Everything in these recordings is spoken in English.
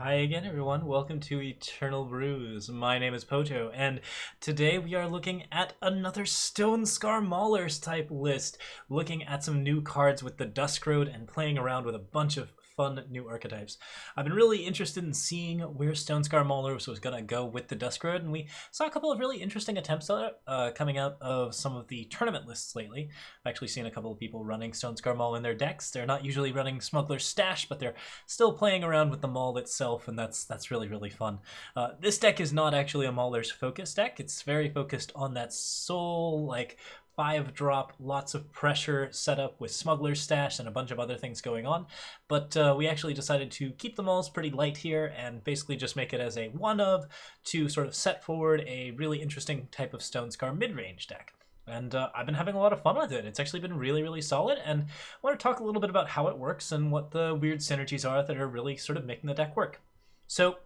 Hi again, everyone. Welcome to Eternal Brews. My name is Poto, and today we are looking at another Stonescar Maulers type list, looking at some new cards with the Dusk Road and playing around with a bunch of fun new archetypes. I've been really interested in seeing where Stonescar Maulers was going to go with the Dusk Road, and we saw a couple of really interesting attempts at it coming out of some of the tournament lists lately. I've actually seen a couple of people running Stonescar Maul in their decks. They're not usually running Smuggler Stash, but they're still playing around with the Maul itself, and that's really fun. This deck is not actually a Mauler's focus deck. It's very focused on that soul, like 5-drop, lots of pressure setup with Smuggler Stash and a bunch of other things going on. But we actually decided to keep the Mauls pretty light here and basically just make it as a one of to sort of set forward a really interesting type of Stonescar mid-range deck. And I've been having a lot of fun with it. It's actually been really solid, and I want to talk a little bit about how it works and what the weird synergies are that are really sort of making the deck work. So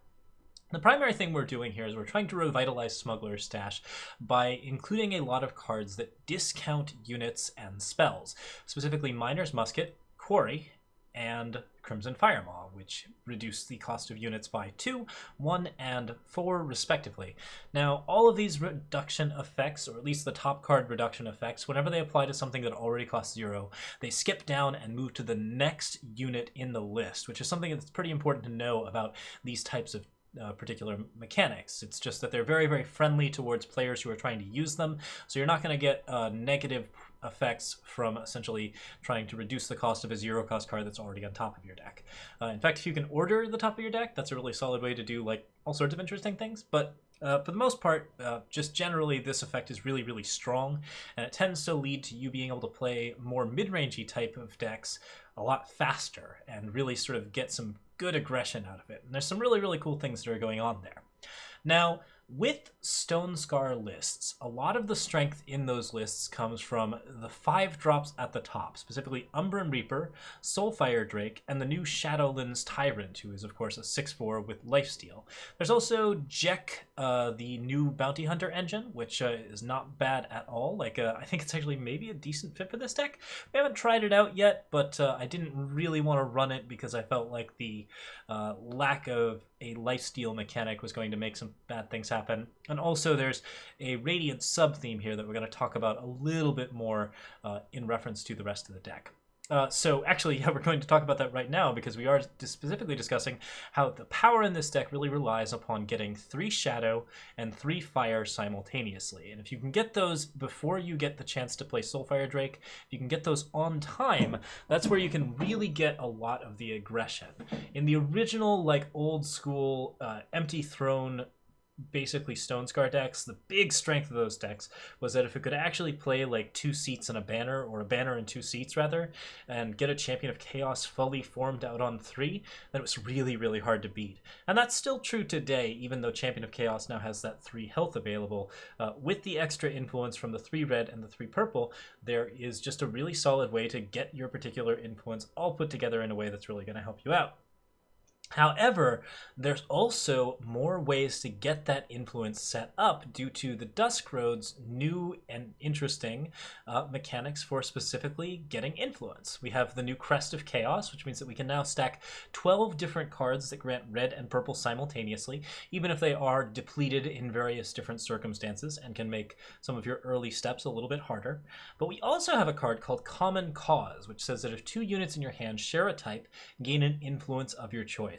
the primary thing we're doing here is we're trying to revitalize Smuggler's Stash by including a lot of cards that discount units and spells, specifically Miner's Musket, Quarry, and Crimson Firemaw, which reduce the cost of units by 2, 1, and 4 respectively. Now, all of these reduction effects, or at least the top card reduction effects, whenever they apply to something that already costs 0, they skip down and move to the next unit in the list, which is something that's pretty important to know about these types of particular mechanics. It's just that they're very friendly towards players who are trying to use them, so you're not going to get negative effects from essentially trying to reduce the cost of a 0-cost card that's already on top of your deck. In fact, if you can order the top of your deck, that's a really solid way to do like all sorts of interesting things, but for the most part, just generally this effect is really strong, and it tends to lead to you being able to play more mid-rangey type of decks a lot faster and really sort of get some good aggression out of it. And there's some really cool things that are going on there. Now, with Stonescar lists, a lot of the strength in those lists comes from the 5-drops at the top, specifically Umbren Reaper, Soulfire Drake, and the new Shadowlands Tyrant, who is of course a 6/4 with lifesteal. There's also Jack, the new Bounty Hunter engine, which is not bad at all. Like I think it's actually maybe a decent fit for this deck. We haven't tried it out yet, but I didn't really want to run it because I felt like the lack of a lifesteal mechanic was going to make some bad things happen. And also there's a Radiant sub-theme here that we're going to talk about a little bit more in reference to the rest of the deck. So actually, yeah, we're going to talk about that right now because we are specifically discussing how the power in this deck really relies upon getting 3 Shadow and 3 Fire simultaneously. And if you can get those before you get the chance to play Soulfire Drake, if you can get those on time, that's where you can really get a lot of the aggression. In the original, like, old school Empty Throne basically Stonescar decks, the big strength of those decks was that if it could actually play like 2 seats and a banner, or a banner and 2 seats rather, and get a Champion of Chaos fully formed out on 3, then it was really hard to beat. And that's still true today, even though Champion of Chaos now has that 3 health available. With the extra influence from the 3 red and the 3 purple, there is just a really solid way to get your particular influence all put together in a way that's really going to help you out. However, there's also more ways to get that influence set up due to the Dusk Road's new and interesting mechanics for specifically getting influence. We have the new Crest of Chaos, which means that we can now stack 12 different cards that grant red and purple simultaneously, even if they are depleted in various different circumstances, and can make some of your early steps a little bit harder. But we also have a card called Common Cause, which says that if 2 units in your hand share a type, gain an influence of your choice.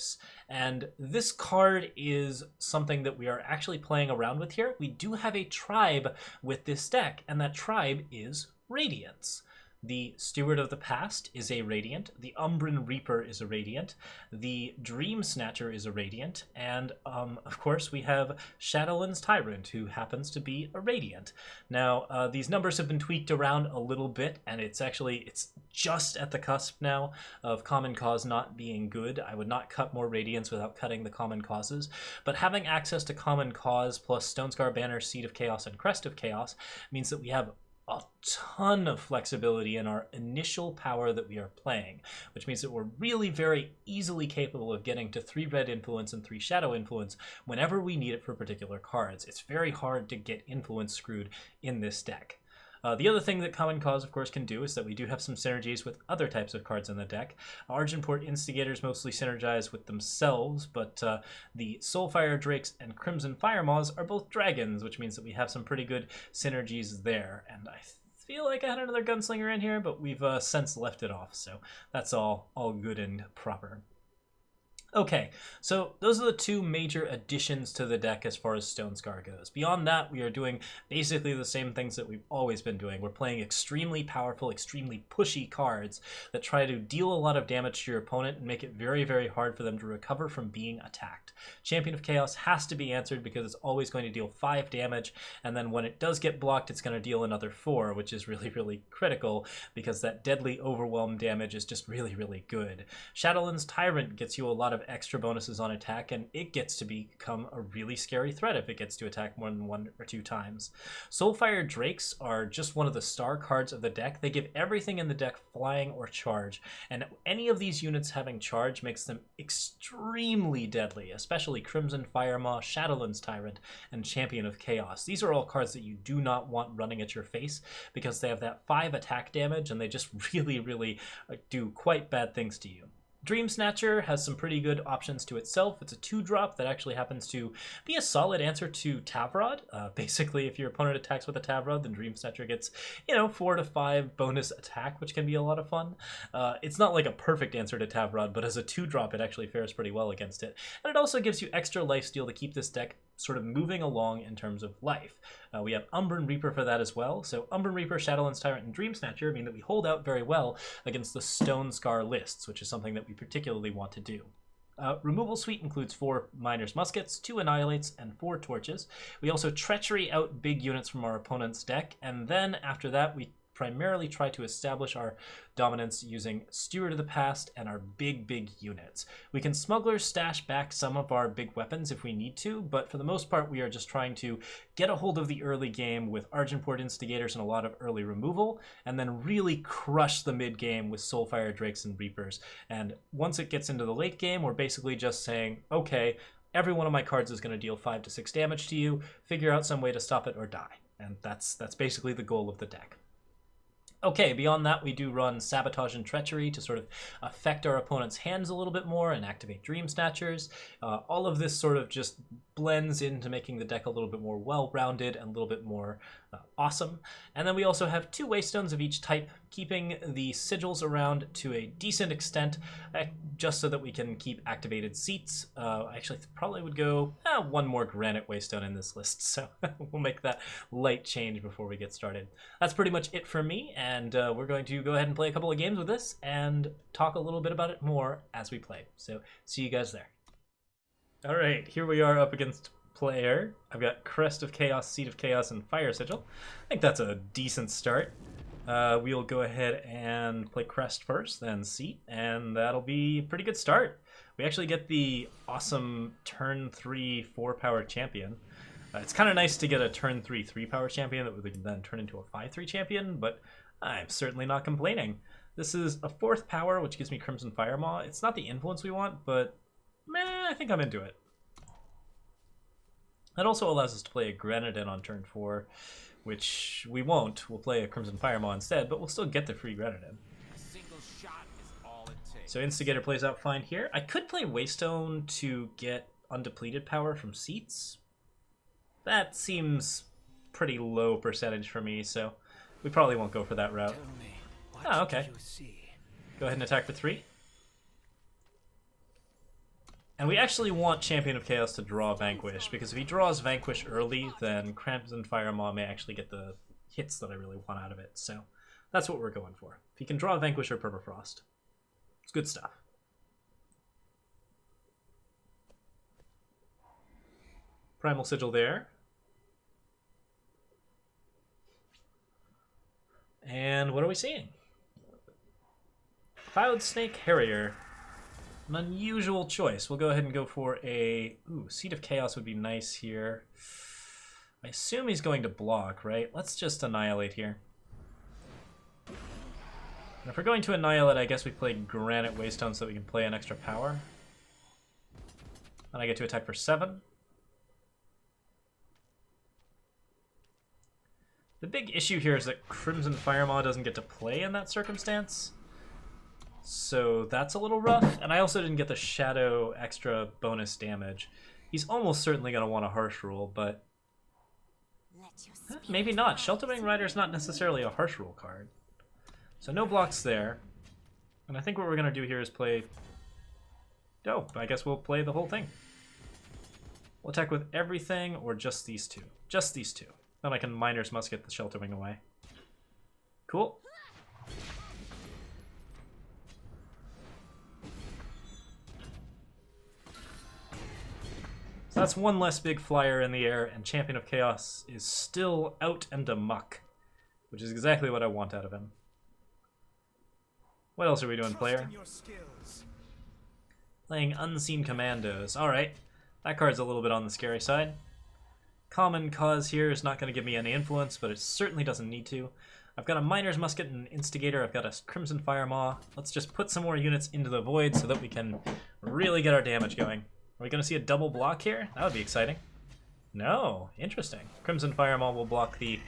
And this card is something that we are actually playing around with here. We do have a tribe with this deck, and that tribe is Radiance. The Steward of the Past is a Radiant, the Umbren Reaper is a Radiant, the Dreamsnatcher is a Radiant, and of course we have Shadowlands Tyrant, who happens to be a Radiant. Now, these numbers have been tweaked around a little bit, and it's just at the cusp now of Common Cause not being good. I would not cut more Radiants without cutting the Common Causes, but having access to Common Cause plus Stonescar Banner, Seed of Chaos, and Crest of Chaos means that we have a ton of flexibility in our initial power that we are playing, which means that we're really very easily capable of getting to 3 red influence and 3 shadow influence whenever we need it for particular cards. It's very hard to get influence screwed in this deck. The other thing that Common Cause, of course, can do is that we do have some synergies with other types of cards in the deck. Argenport Instigators mostly synergize with themselves, but the Soulfire Drakes and Crimson Firemaws are both dragons, which means that we have some pretty good synergies there. And I feel like I had another Gunslinger in here, but we've since left it off, so that's all good and proper. Okay, so those are the two major additions to the deck as far as Stonescar goes. Beyond that, we are doing basically the same things that we've always been doing. We're playing extremely powerful, extremely pushy cards that try to deal a lot of damage to your opponent and make it very, very hard for them to recover from being attacked. Champion of Chaos has to be answered because it's always going to deal 5 damage, and then when it does get blocked, it's going to deal another 4, which is really, really critical because that deadly overwhelm damage is just really, really good. Shadowlands Tyrant gets you a lot of extra bonuses on attack, and it gets to become a really scary threat if it gets to attack more than 1 or 2 times. Soulfire Drakes are just one of the star cards of the deck. They give everything in the deck flying or charge, and any of these units having charge makes them extremely deadly, especially Crimson Firemaw, Shadowlands Tyrant, and Champion of Chaos. These are all cards that you do not want running at your face because they have that 5 attack damage, and they just really, really do quite bad things to you. Dreamsnatcher has some pretty good options to itself. It's a 2-drop that actually happens to be a solid answer to Tavrod. Basically, if your opponent attacks with a Tavrod, then Dreamsnatcher gets, 4 to 5 bonus attack, which can be a lot of fun. It's not like a perfect answer to Tavrod, but as a 2-drop, it actually fares pretty well against it. And it also gives you extra lifesteal to keep this deck sort of moving along in terms of life. We have Umbren Reaper for that as well. So Umbren Reaper, Shadowlands Tyrant, and Dreamsnatcher mean that we hold out very well against the Stonescar lists, which is something that we particularly want to do. Removal suite includes 4 Miners Muskets, 2 Annihilates, and 4 Torches. We also Treachery out big units from our opponent's deck, and then after that we primarily try to establish our dominance using Steward of the Past and our big units. We can Smuggler stash back some of our big weapons if we need to, but for the most part we are just trying to get a hold of the early game with Argenport Instigators and a lot of early removal, and then really crush the mid game with Soulfire Drakes and Reapers. And once it gets into the late game, we're basically just saying, okay, every one of my cards is going to deal 5 to 6 damage to you, figure out some way to stop it or die. And that's basically the goal of the deck. Okay, beyond that, we do run Sabotage and Treachery to sort of affect our opponent's hands a little bit more and activate Dreamsnatchers. All of this sort of just blends into making the deck a little bit more well-rounded and a little bit more awesome. And then we also have 2 Waystones of each type, keeping the sigils around to a decent extent, just so that we can keep activated seats. I actually probably would go 1 more Granite Waystone in this list, so we'll make that light change before we get started. That's pretty much it for me, and we're going to go ahead and play a couple of games with this and talk a little bit about it more as we play. So see you guys there. All right, here we are up against player. I've got Crest of Chaos, Seat of Chaos, and Fire Sigil. I think that's a decent start. We'll go ahead and play Crest first, then Seat, and that'll be a pretty good start. We actually get the awesome turn 3 4-power champion. It's kind of nice to get a turn 3 3-power champion that we can then turn into a 5-3 champion, but I'm certainly not complaining. This is a 4th power, which gives me Crimson Firemaw. It's not the influence we want, but I think I'm into it. That also allows us to play a Granite on turn 4, which we won't. We'll play a Crimson Firemaw instead, but we'll still get the free Granite. So Instigator plays out fine here. I could play Waystone to get undepleted power from seats. That seems pretty low percentage for me, so we probably won't go for that route. Oh, okay. Go ahead and attack for 3. And we actually want Champion of Chaos to draw Vanquish, because if he draws Vanquish early, then Crimson Firemaw may actually get the hits that I really want out of it. So that's what we're going for. If he can draw Vanquish or Permafrost, it's good stuff. Primal Sigil there. And what are we seeing? Cloud Snake Harrier. An unusual choice. We'll go ahead and go for a... Ooh, Seat of Chaos would be nice here. I assume he's going to block, right? Let's just Annihilate here. And if we're going to Annihilate, I guess we play Granite Waystone so that we can play an extra power. And I get to attack for 7. The big issue here is that Crimson Firemaw doesn't get to play in that circumstance. So that's a little rough. And I also didn't get the Shadow extra bonus damage. He's almost certainly going to want a Harsh Rule, but maybe not. Shelterwing Rider's not necessarily a Harsh Rule card. So no blocks there. And I think what we're going to do here is play... Oh, I guess we'll play the whole thing. We'll attack with everything or just these two. Just these two. Then I can Miner's Musket the Shelterwing away. Cool. So that's one less big flyer in the air, and Champion of Chaos is still out and amuck, which is exactly what I want out of him. What else are we doing, player? Playing Unseen Commandos. Alright, that card's a little bit on the scary side. Common Cause here is not going to give me any influence, but it certainly doesn't need to. I've got a Miner's Musket and an Instigator. I've got a Crimson Firemaw. Let's just put some more units into the Void so that we can really get our damage going. Are we going to see a double block here? That would be exciting. No, interesting. Crimson Firemaw will block the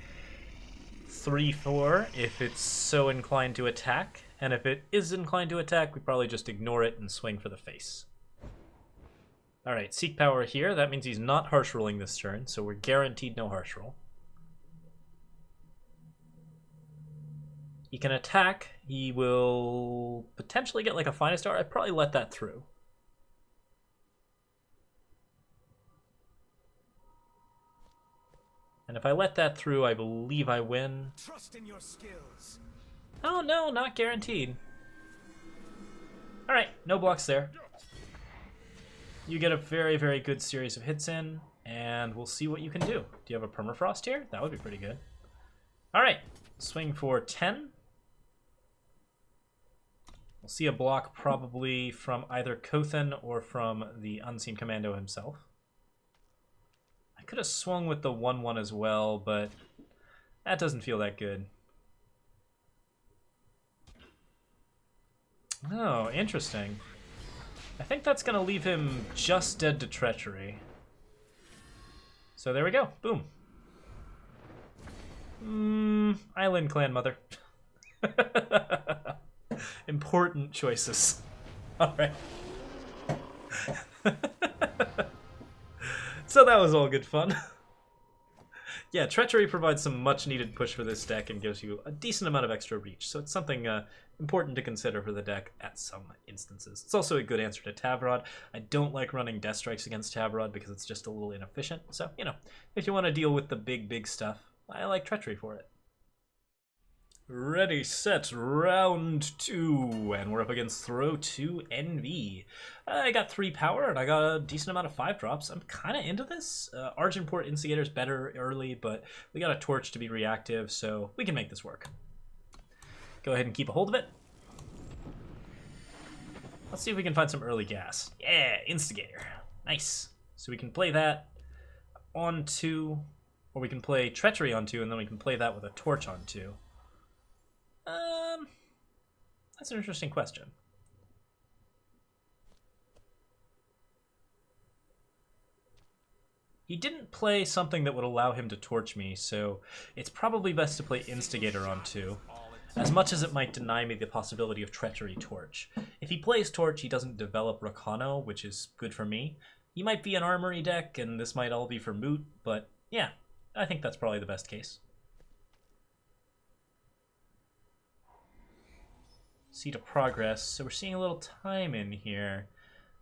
3/4 if it's so inclined to attack. And if it is inclined to attack, we probably just ignore it and swing for the face. Alright, Seek Power here. That means he's not Harsh Ruling this turn, so we're guaranteed no Harsh Rule. He can attack. He will potentially get like a Finest Star. I'd probably let that through. And if I let that through, I believe I win. Trust in your skills. Oh no, not guaranteed. Alright, no blocks there. You get a very, very good series of hits in, and we'll see what you can do. Do you have a Permafrost here? That would be pretty good. Alright, swing for 10. We'll see a block probably from either Kothan or from the Unseen Commando himself. I could have swung with the 1/1 as well, but that doesn't feel that good. Oh, interesting. I think that's going to leave him just dead to Treachery. So there we go. Boom. Island Clan Mother. Important choices. Alright. So that was all good fun. Yeah, Treachery provides some much-needed push for this deck and gives you a decent amount of extra reach, so it's something important to consider for the deck at some instances. It's also a good answer to Tavrod. I don't like running Death Strikes against Tavrod because it's just a little inefficient, so, you know, if you want to deal with the big stuff, I like Treachery for it. Ready, set, round 2, and we're up against Throw 2 NV. I got 3 power, and I got a decent amount of 5-drops. I'm kind of into this. Argenport Instigator's better early, but we got a Torch to be reactive, so we can make this work. Go ahead and keep a hold of it. Let's see if we can find some early gas. Yeah, Instigator. Nice. So we can play that on 2, or we can play Treachery on 2, and then we can play that with a Torch on 2. That's an interesting question. He didn't play something that would allow him to torch me, so it's probably best to play Instigator on 2, as much as it might deny me the possibility of Treachery Torch. If he plays Torch, he doesn't develop Rakano, which is good for me. He might be an Armory deck, and this might all be for moot, but yeah, I think that's probably the best case. Seat of Progress, so we're seeing a little time in here.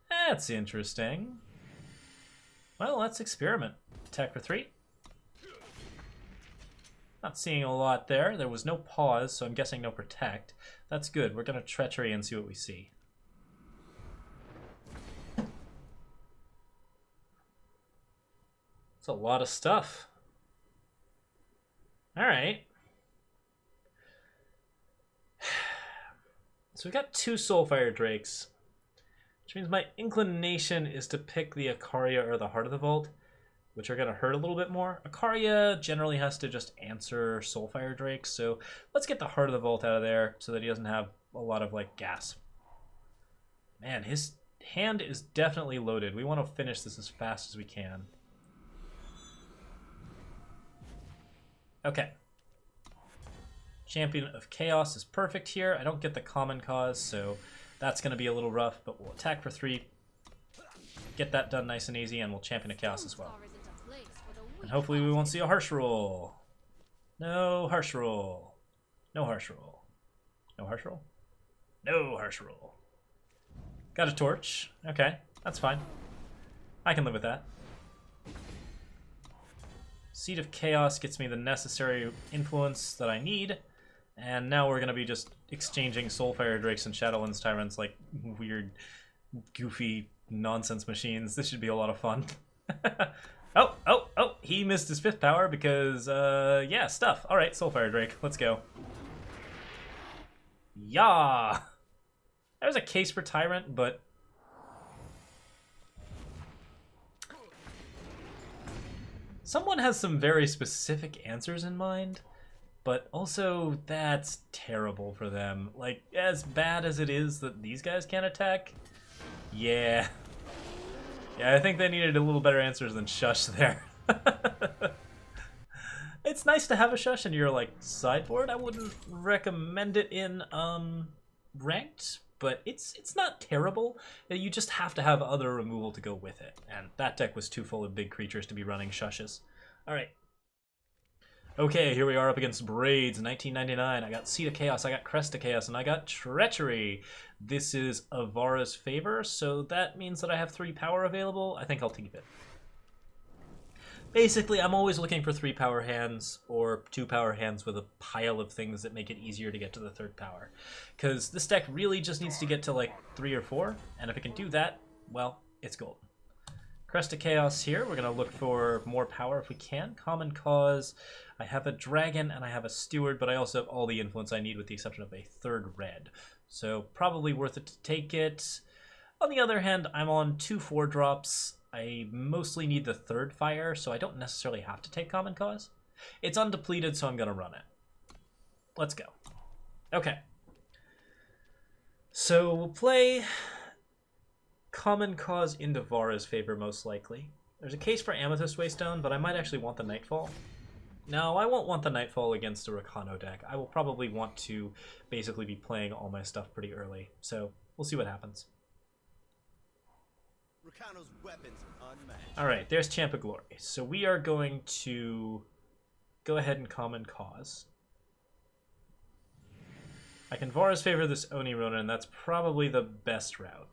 That's interesting. Well, let's experiment. Attack for 3. Not seeing a lot there. There was no pause, so I'm guessing no protect. That's good. We're going to Treachery and see what we see. It's a lot of stuff. Alright. So we've got 2 Soulfire Drakes, which means my inclination is to pick the Ikaria or the Heart of the Vault, which are going to hurt a little bit more. Ikaria generally has to just answer Soulfire Drakes, so let's get the Heart of the Vault out of there so that he doesn't have a lot of, like, gas. Man, his hand is definitely loaded. We want to finish this as fast as we can. Okay, Champion of Chaos is perfect here. I don't get the common cause, so that's going to be a little rough, but we'll attack for 3. Get that done nice and easy, and we'll Champion of Chaos as well. And hopefully we won't see a harsh roll. No harsh roll. No harsh roll. No harsh roll? No harsh roll. Got a torch. Okay, that's fine. I can live with that. Seed of Chaos gets me the necessary influence that I need. And now we're going to be just exchanging Soulfire Drakes and Shadowlands Tyrants like weird, goofy nonsense machines. This should be a lot of fun. Oh, he missed his 5th power because, yeah, stuff. All right, Soulfire Drake, let's go. Yeah! There's a case for Tyrant, but... someone has some very specific answers in mind, but also that's terrible for them. Like, as bad as it is that these guys can't attack, yeah. Yeah, I think they needed a little better answers than Shush there. It's nice to have a Shush in your, like, sideboard. I wouldn't recommend it in, ranked, but it's not terrible. You just have to have other removal to go with it, and that deck was too full of big creatures to be running Shushes. Alright. Okay, here we are up against Braids, 1999. I got Seed of Chaos, I got Crest of Chaos, and I got Treachery. This is a Vara's favor, so that means that I have 3 power available. I think I'll keep it. Basically, I'm always looking for 3 power hands or 2 power hands with a pile of things that make it easier to get to the 3rd power. Because this deck really just needs to get to like 3 or 4, and if it can do that, well, it's gold. Crest of Chaos here. We're going to look for more power if we can. Common Cause. I have a Dragon and I have a Steward, but I also have all the influence I need with the exception of a 3rd red. So probably worth it to take it. On the other hand, I'm on 2 4-drops. I mostly need the 3rd fire, so I don't necessarily have to take Common Cause. It's undepleted, so I'm going to run it. Let's go. Okay. So we'll play Common Cause into Vara's favor, most likely. There's a case for Amethyst Waystone, but I might actually want the Nightfall. No, I won't want the Nightfall against a Rakano deck. I will probably want to basically be playing all my stuff pretty early, so we'll see what happens. Rakano's weapons unmatched. Alright, there's Champ of Glory. So we are going to go ahead and Common Cause. I can Vara's favor this Oni Ronin, and that's probably the best route.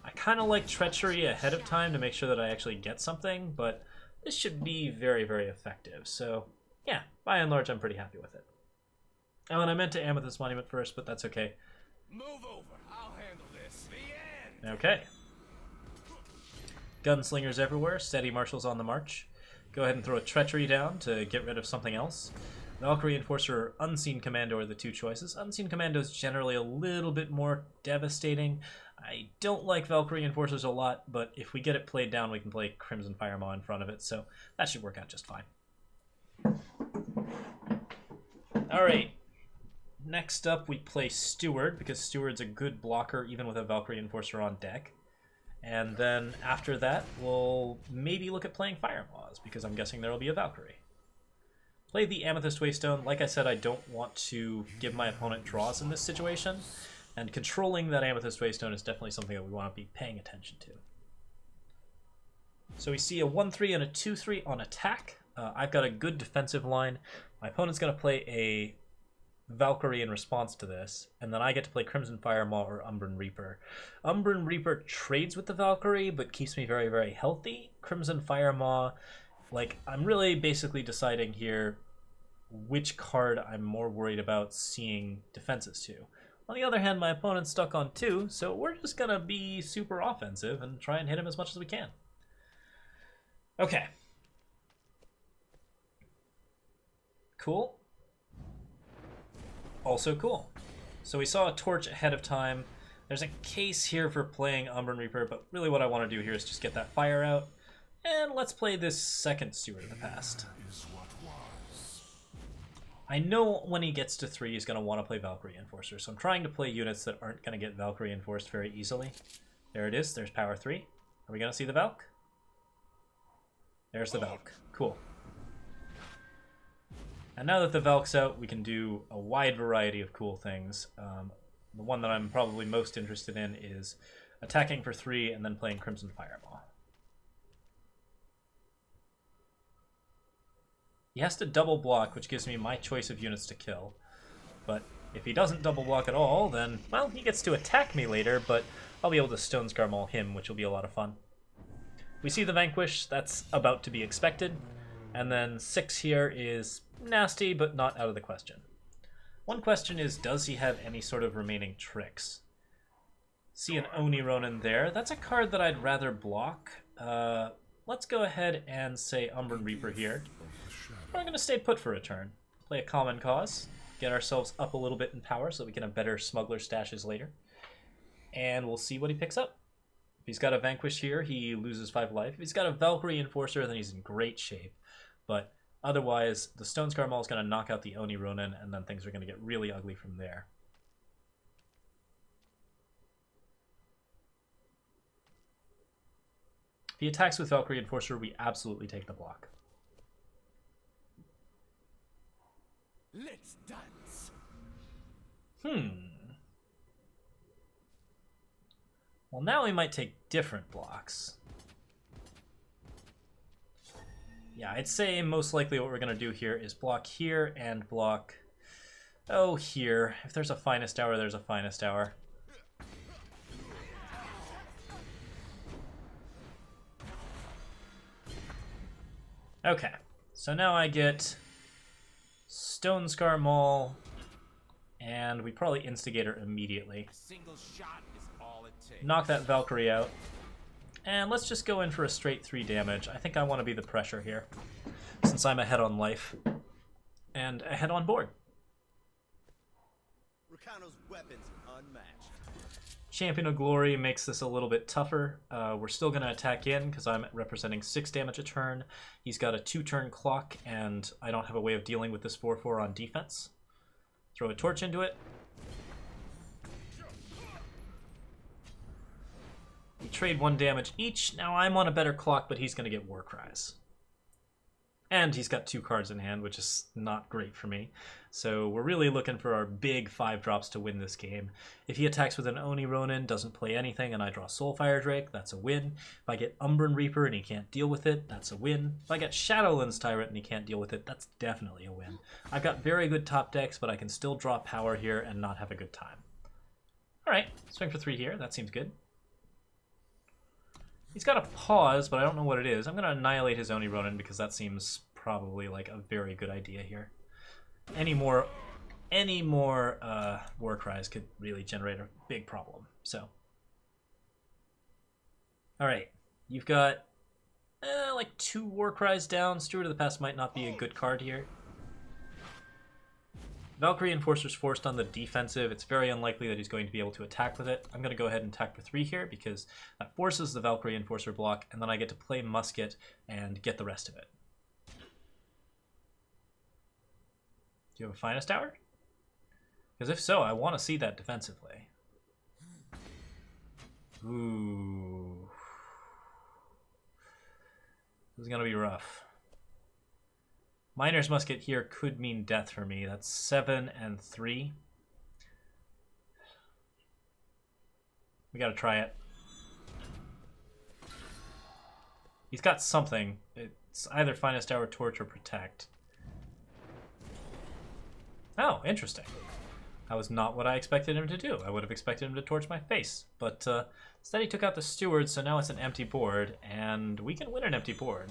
I kind of like Treachery ahead of time to make sure that I actually get something, but this should be very, very effective. So, yeah, by and large, I'm pretty happy with it. Oh, and I meant to Amethyst Monument first, but that's okay. Move over. I'll handle this. The end. Okay. Gunslingers everywhere. Steady Marshals on the march. Go ahead and throw a Treachery down to get rid of something else. Valkyrie Enforcer or Unseen Commando are the 2 choices. Unseen Commando is generally a little bit more devastating. I don't like Valkyrie Enforcers a lot, but if we get it played down, we can play Crimson Firemaw in front of it, so that should work out just fine. Alright, next up we play Steward, because Steward's a good blocker even with a Valkyrie Enforcer on deck. And then after that, we'll maybe look at playing Firemaws, because I'm guessing there will be a Valkyrie. Play the Amethyst Waystone. Like I said, I don't want to give my opponent draws in this situation. And controlling that Amethyst Waystone is definitely something that we want to be paying attention to. So we see a 1-3 and a 2-3 on attack. I've got a good defensive line. My opponent's going to play a Valkyrie in response to this, and then I get to play Crimson Firemaw or Umbren Reaper. Umbren Reaper trades with the Valkyrie, but keeps me very, very healthy. Crimson Firemaw, like, I'm really basically deciding here which card I'm more worried about seeing defenses to. On the other hand, my opponent's stuck on 2, so we're just going to be super offensive and try and hit him as much as we can. Okay. Cool. Also cool. So we saw a torch ahead of time. There's a case here for playing Umbren Reaper, but really what I want to do here is just get that fire out. And let's play this second Steward of the Past. I know when he gets to 3, he's going to want to play Valkyrie Enforcer, so I'm trying to play units that aren't going to get Valkyrie Enforced very easily. There it is. There's power 3. Are we going to see the Valk? There's the Valk. Cool. And now that the Valk's out, we can do a wide variety of cool things. The one that I'm probably most interested in is attacking for 3 and then playing Crimson Firemaw. He has to double block, which gives me my choice of units to kill. But if he doesn't double block at all, then, well, he gets to attack me later, but I'll be able to Stonescar Maul him, which will be a lot of fun. We see the Vanquish, that's about to be expected. And then 6 here is nasty, but not out of the question. One question is, does he have any sort of remaining tricks? See an Oni Ronin there. That's a card that I'd rather block. Let's go ahead and say Umbren Reaper here. We're going to stay put for a turn. Play a Common Cause. Get ourselves up a little bit in power so we can have better Smuggler stashes later. And we'll see what he picks up. If he's got a Vanquish here, he loses 5 life. If he's got a Valkyrie Enforcer, then he's in great shape. But otherwise, the Stonescar Maul is going to knock out the Oni Ronin, and then things are going to get really ugly from there. If he attacks with Valkyrie Enforcer, we absolutely take the block. Let's dance. Well, now we might take different blocks. Yeah, I'd say most likely what we're going to do here is block here and block... oh, here. If there's a Finest Hour, there's a Finest Hour. Okay, so now I get Stonescar Maul, and we probably Instigator immediately. A single shot is all it takes. Knock that Valkyrie out. And let's just go in for a straight 3 damage. I think I want to be the pressure here, since I'm ahead on life and ahead on board. Ricano's weapons unmatched. Champion of Glory makes this a little bit tougher. We're still going to attack in because I'm representing 6 damage a turn. He's got a 2-turn clock, and I don't have a way of dealing with this 4/4 on defense. Throw a torch into it. We trade 1 damage each. Now I'm on a better clock, but he's going to get War Cries. And he's got 2 cards in hand, which is not great for me. So we're really looking for our big 5-drops to win this game. If he attacks with an Oni Ronin, doesn't play anything, and I draw Soulfire Drake, that's a win. If I get Umbren Reaper and he can't deal with it, that's a win. If I get Shadowlands Tyrant and he can't deal with it, that's definitely a win. I've got very good top decks, but I can still draw power here and not have a good time. Alright, swing for 3 here, that seems good. He's got a pause, but I don't know what it is. I'm going to Annihilate his Oni Ronin because that seems probably like a very good idea here. Any more War Cries could really generate a big problem. So, all right, you've got like 2 War Cries down. Steward of the Past might not be a good card here. Valkyrie Enforcer's forced on the defensive. It's very unlikely that he's going to be able to attack with it. I'm going to go ahead and attack for 3 here because that forces the Valkyrie Enforcer block, and then I get to play Musket and get the rest of it. Do you have a Finest Hour? Because if so, I want to see that defensively. Ooh. This is going to be rough. Miner's Musket here could mean death for me. That's 7 and 3. We gotta try it. He's got something. It's either Finest Hour, Torch, or Protect. Oh, interesting. That was not what I expected him to do. I would have expected him to torch my face. But instead he took out the Steward, so now it's an empty board, and we can win an empty board.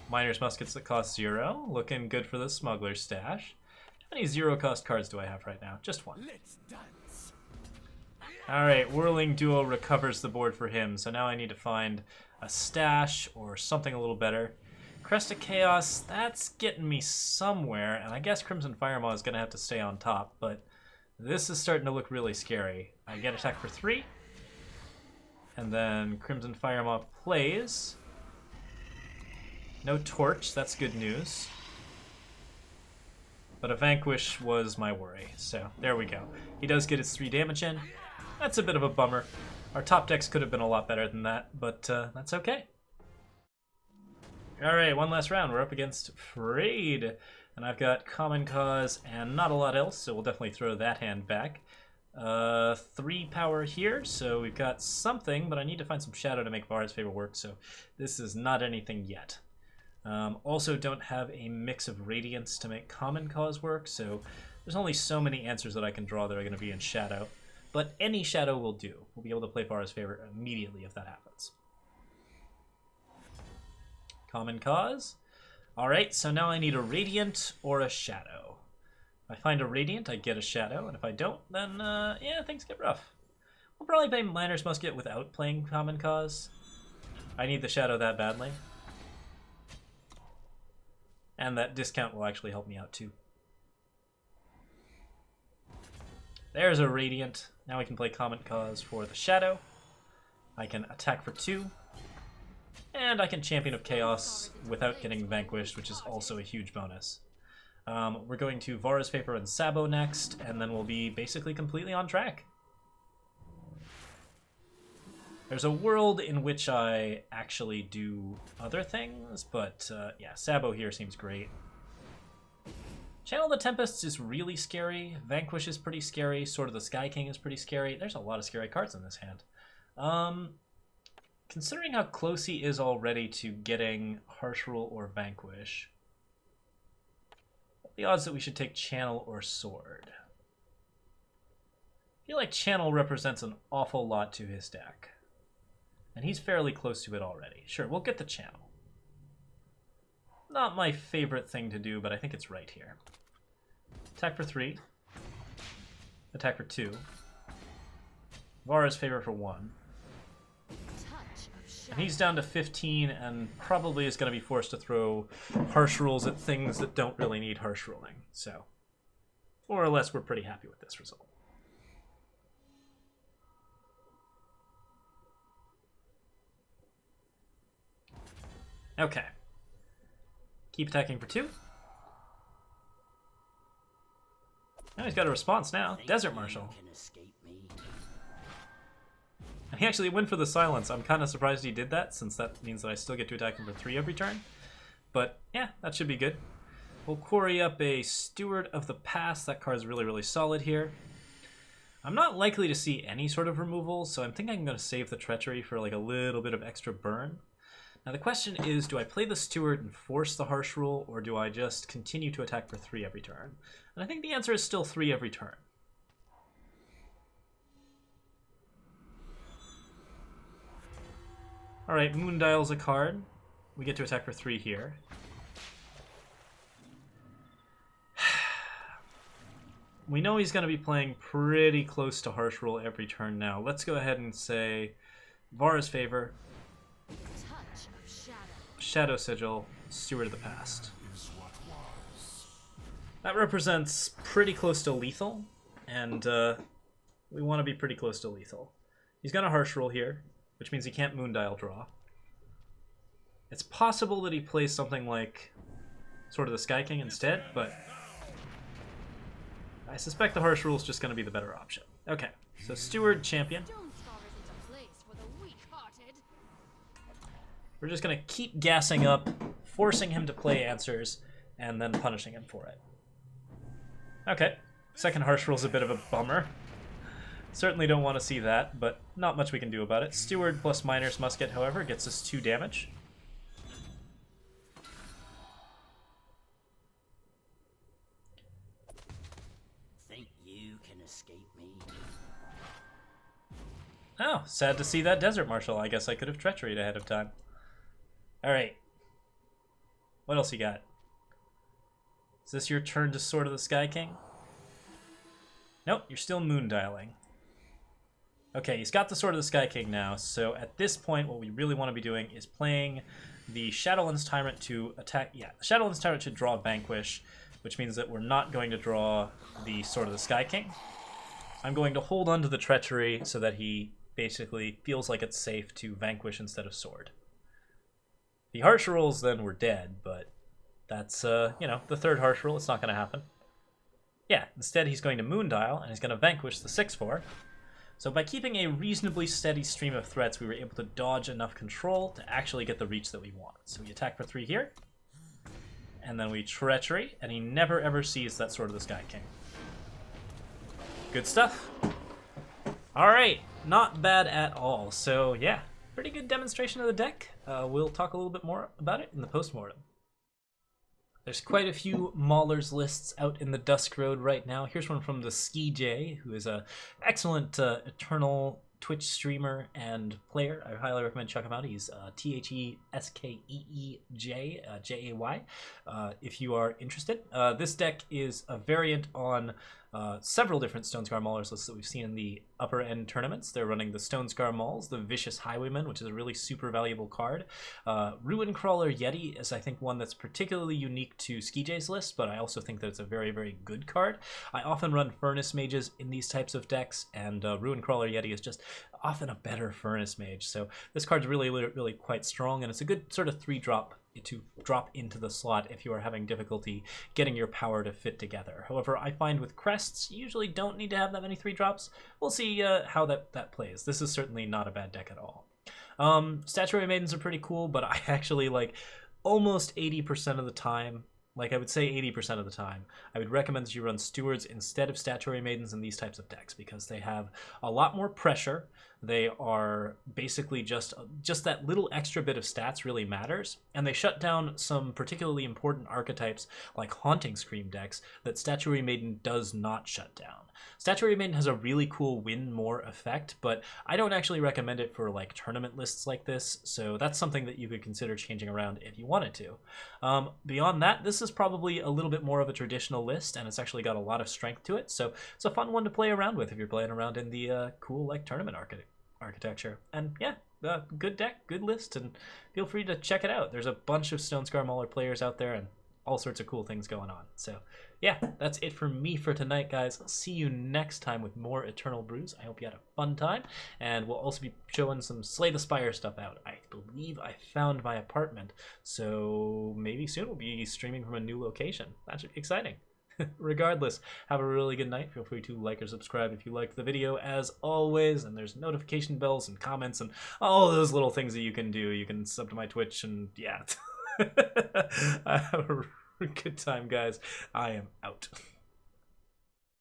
Miner's Muskets that cost 0. Looking good for the Smuggler stash. How many 0-cost cards do I have right now? Just 1. Let's dance. Alright, Whirling Duo recovers the board for him, so now I need to find a stash or something a little better. Crest of Chaos, that's getting me somewhere, and I guess Crimson Firemaw is going to have to stay on top, but this is starting to look really scary. I get attack for 3, and then Crimson Firemaw plays. No Torch, that's good news. But a Vanquish was my worry, so there we go. He does get his 3 damage in. That's a bit of a bummer. Our top decks could have been a lot better than that, but that's okay. Alright, one last round. We're up against Frayed. And I've got Common Cause and not a lot else, so we'll definitely throw that hand back. 3 power here, so we've got something, but I need to find some Shadow to make Vara's Favor work, so this is not anything yet. Also don't have a mix of Radiance to make Common Cause work, so there's only so many answers that I can draw that are going to be in Shadow. But any Shadow will do. We'll be able to play Vara's Favor immediately if that happens. Common Cause. Alright, so now I need a Radiant or a Shadow. If I find a Radiant, I get a Shadow, and if I don't, then, yeah, things get rough. We'll probably play Miner's Musket without playing Common Cause. I need the Shadow that badly. And that discount will actually help me out, too. There's a Radiant. Now we can play Common Cause for the Shadow. I can attack for 2. And I can Champion of Chaos without getting vanquished, which is also a huge bonus. We're going to Vara's Favor and Sabo next, and then we'll be basically completely on track. There's a world in which I actually do other things, but yeah, Sabo here seems great. Channel the Tempests is really scary. Vanquish is pretty scary. Sword of the Sky King is pretty scary. There's a lot of scary cards in this hand. Considering how close he is already to getting Harsh Rule or Vanquish, what are the odds that we should take Channel or Sword? I feel like Channel represents an awful lot to his deck. And he's fairly close to it already. Sure, we'll get the Channel. Not my favorite thing to do, but I think it's right here. Attack for 3. Attack for 2. Vara's Favor for 1. And he's down to 15 and probably is going to be forced to throw Harsh Rules at things that don't really need Harsh Ruling. So, more or less, we're pretty happy with this result. Okay. Keep attacking for 2. Now he's got a response now. Desert Marshal. And he actually went for the silence. I'm kind of surprised he did that, since that means that I still get to attack him for 3 every turn. But yeah, that should be good. We'll quarry up a Steward of the Past. That card's really, really solid here. I'm not likely to see any sort of removal, so I'm thinking I'm going to save the Treachery for like a little bit of extra burn. Now the question is, do I play the Steward and force the Harsh Rule, or do I just continue to attack for 3 every turn? And I think the answer is still 3 every turn. Alright, Moondial's a card. We get to attack for 3 here. We know he's going to be playing pretty close to Harsh Rule every turn now. Let's go ahead and say Vara's Favor, Shadow Sigil, Steward of the Past. That represents pretty close to lethal, and we want to be pretty close to lethal. He's going to Harsh Rule here, which means he can't Moondial draw. It's possible that he plays something like Sword of the Sky King instead, but I suspect the Harsh Rule is just going to be the better option. Okay, so Steward, Champion. We're just going to keep gassing up, forcing him to play answers, and then punishing him for it. Okay, second Harsh Rule is a bit of a bummer. Certainly don't want to see that, but not much we can do about it. Steward plus Miner's Musket, however, gets us 2 damage. Think you can escape me? Oh, sad to see that Desert Marshal. I guess I could have Treachery'd ahead of time. Alright. What else you got? Is this your turn to Sword of the Sky King? Nope, you're still Moondialing. Okay, he's got the Sword of the Sky King now, so at this point what we really want to be doing is playing the Shadowlands Tyrant to attack... Yeah, the Shadowlands Tyrant should draw Vanquish, which means that we're not going to draw the Sword of the Sky King. I'm going to hold on to the Treachery so that he basically feels like it's safe to Vanquish instead of Sword. If he Harsh Rules, then we're dead, but that's, you know, the third Harsh Rule. It's not going to happen. Yeah, instead he's going to Moondial, and he's going to Vanquish the 6/4, So by keeping a reasonably steady stream of threats, we were able to dodge enough control to actually get the reach that we want. So we attack for 3 here, and then we Treachery, and he never ever sees that Sword of the Sky King. Good stuff. Alright, not bad at all. So yeah, pretty good demonstration of the deck. We'll talk a little bit more about it in the postmortem. There's quite a few Maulers lists out in the Dusk Road right now. Here's one from the Ski J, who is an excellent Eternal Twitch streamer and player. I highly recommend check him out. He's Theskeeej, Jay, if you are interested. This deck is a variant on several different Stonescar Maulers lists that we've seen in the upper end tournaments. They're running the Stonescar Mauls, the Vicious Highwayman, which is a really super valuable card. Ruin Crawler Yeti is, I think, one that's particularly unique to Skijay's list, but I also think that it's a very, very good card. I often run Furnace Mages in these types of decks, and Ruin Crawler Yeti is just often a better Furnace Mage. So this card's really, really quite strong, and it's a good sort of 3-drop to drop into the slot if you are having difficulty getting your power to fit together. However, I find with crests, you usually don't need to have that many 3-drops. We'll see how that plays. This is certainly not a bad deck at all. Statuary Maidens are pretty cool, but I actually like almost 80% of the time, like I would say 80% of the time, I would recommend that you run Stewards instead of Statuary Maidens in these types of decks because they have a lot more pressure. They are basically just that little extra bit of stats really matters, and they shut down some particularly important archetypes like Haunting Scream decks that Statuary Maiden does not shut down. Statuary Maiden has a really cool win more effect, but I don't actually recommend it for like tournament lists like this, so that's something that you could consider changing around if you wanted to. Beyond that, this is probably a little bit more of a traditional list, and it's actually got a lot of strength to it, so it's a fun one to play around with if you're playing around in the cool like tournament architecture. And yeah, good deck, good list, and feel free to check it out. There's a bunch of Stonescar Mauler players out there and all sorts of cool things going on. So yeah, that's it for me for tonight, guys. I'll see you next time with more Eternal Brews. I hope you had a fun time, and we'll also be showing some Slay the Spire stuff out. I believe I found my apartment, so maybe soon we'll be streaming from a new location. That should be exciting. Regardless, have a really good night. Feel free to like or subscribe if you liked the video, as always, and there's notification bells and comments and all those little things that you can do. You can sub to my Twitch, and yeah. Have a good time, guys. I am out.